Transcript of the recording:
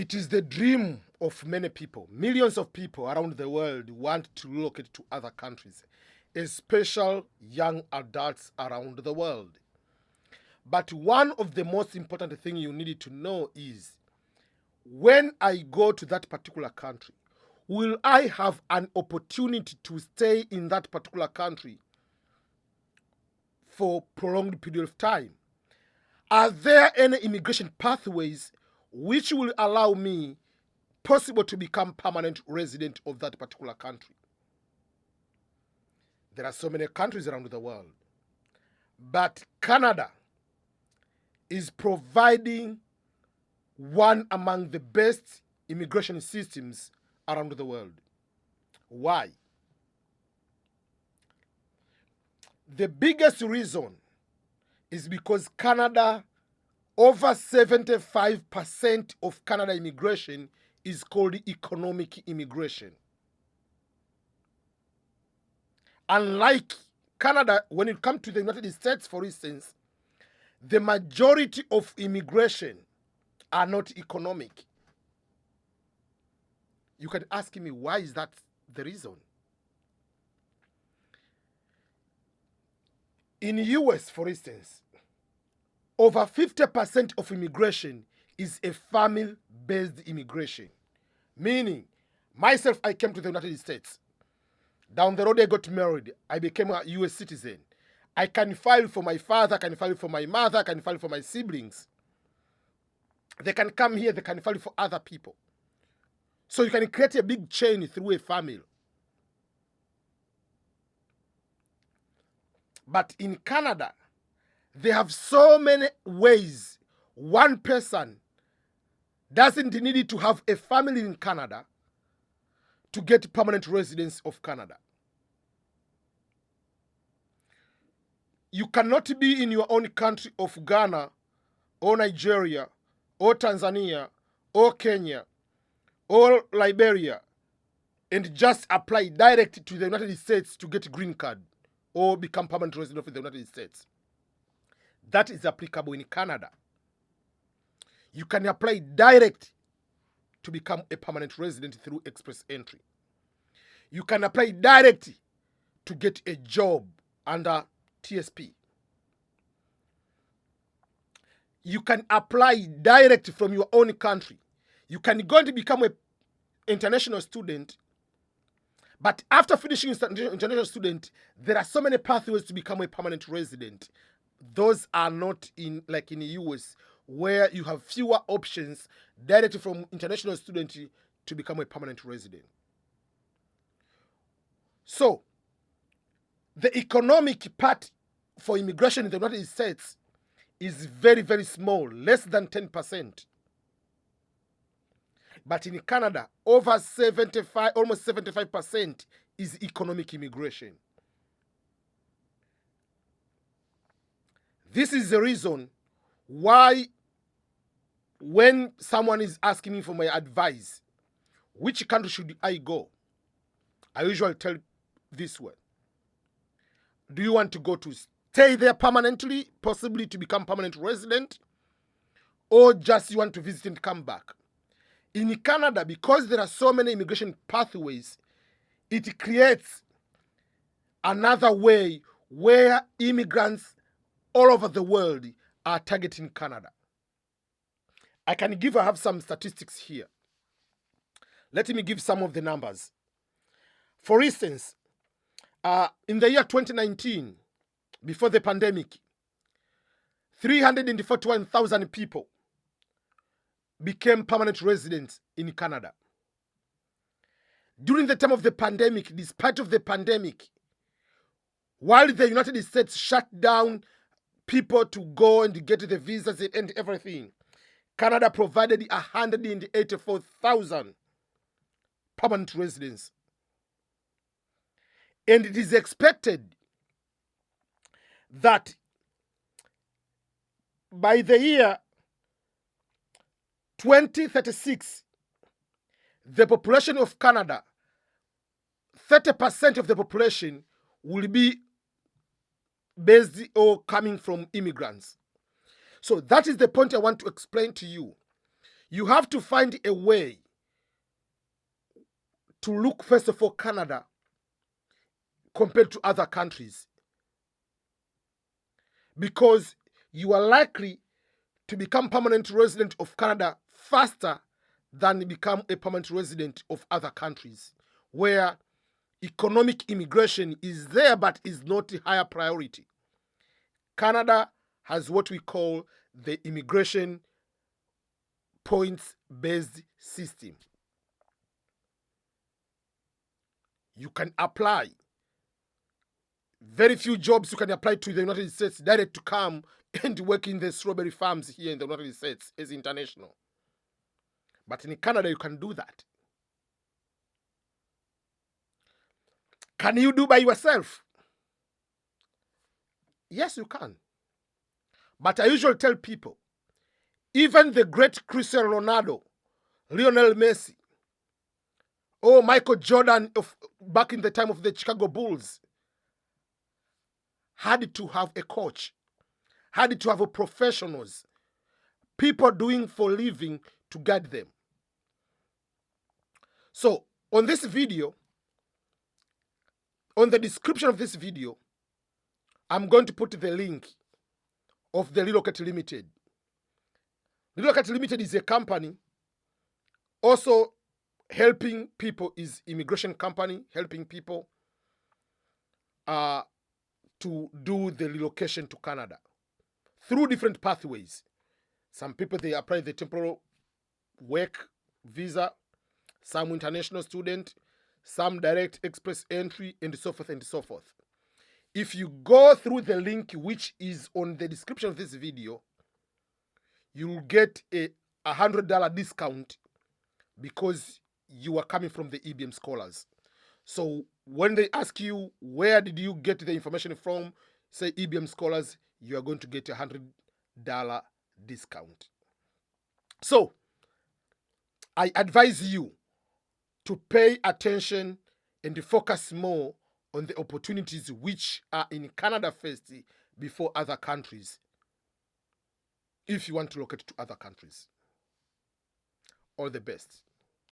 It is the dream of many people. Millions of people around the world want to relocate to other countries, especially young adults around the world. But one of the most important things you need to know is, when I go to that particular country, will I have an opportunity to stay in that particular country for prolonged period of time? Are there any immigration pathways which will allow me possible to become permanent resident of that particular country? There are so many countries around the world, but Canada is providing one among the best immigration systems around the world. Why? The biggest reason is because Canada, over 75% of Canada immigration is called economic immigration. Unlike Canada, when it comes to the United States, for instance, the majority of immigration are not economic. You can ask me, why is that the reason? In the US, for instance, over 50% of immigration is a family-based immigration. Meaning, myself, I came to the United States. Down the road, I got married. I became a US citizen. I can file for my father, I can file for my mother, I can file for my siblings. They can come here, they can file for other people. So you can create a big chain through a family. But in Canada, they have so many ways. One person doesn't need to have a family in Canada to get permanent residence of Canada. You cannot be in your own country of Ghana or Nigeria or Tanzania or Kenya or Liberia and just apply direct to the United States to get a green card or become permanent resident of the United States. That is applicable in Canada. You can apply direct to become a permanent resident through express entry. You can apply direct to get a job under TSP. You can apply direct from your own country. You can go and become an international student, but after finishing international student, there are so many pathways to become a permanent resident. Those are not in like in the US, where you have fewer options directly from international student to become a permanent resident. So, the economic part for immigration in the United States is very, very small, less than 10%. But in Canada, over 75, almost 75% is economic immigration. This is the reason why when someone is asking me for my advice, which country should I go? I usually tell this one. Do you want to go to stay there permanently, possibly to become permanent resident, or just you want to visit and come back? In Canada, because there are so many immigration pathways, it creates another way where immigrants all over the world are targeting Canada. I have some statistics here. Let me give some of the numbers. For instance, in the year 2019, before the pandemic, 341,000 people became permanent residents in Canada. During the time of the pandemic, despite of the pandemic, while the United States shut down people to go and get the visas and everything, Canada provided 184,000 permanent residents. And it is expected that by the year 2036, the population of Canada, 30% of the population will be based or coming from immigrants. So that is the point I want to explain to you. You have to find a way to look, first of all, Canada compared to other countries, because you are likely to become permanent resident of Canada faster than become a permanent resident of other countries, where economic immigration is there but is not a higher priority. Canada has what we call the immigration points-based system. You can apply. Very few jobs you can apply to the United States direct to come and work in the strawberry farms here in the United States as international. But in Canada, you can do that. Can you do by yourself? Yes, you can. But I usually tell people, even the great Cristiano Ronaldo, Lionel Messi, or Michael Jordan back in the time of the Chicago Bulls, had to have a coach, had to have professionals, people doing for living to guide them. So on this video, on the description of this video, I'm going to put the link of the Relocate Limited. Relocate Limited is a company also helping people, is immigration company helping people to do the relocation to Canada through different pathways. Some people, they apply the temporal work visa, some international student, some direct express entry, and so forth and so forth. If you go through the link which is on the description of this video, you'll get a $100 discount because you are coming from the EBM Scholars. So when they ask you, where did you get the information from, say EBM Scholars, you are going to get a $100 discount. So I advise you to pay attention and focus more on the opportunities which are in Canada first before other countries, if you want to locate to other countries. All the best.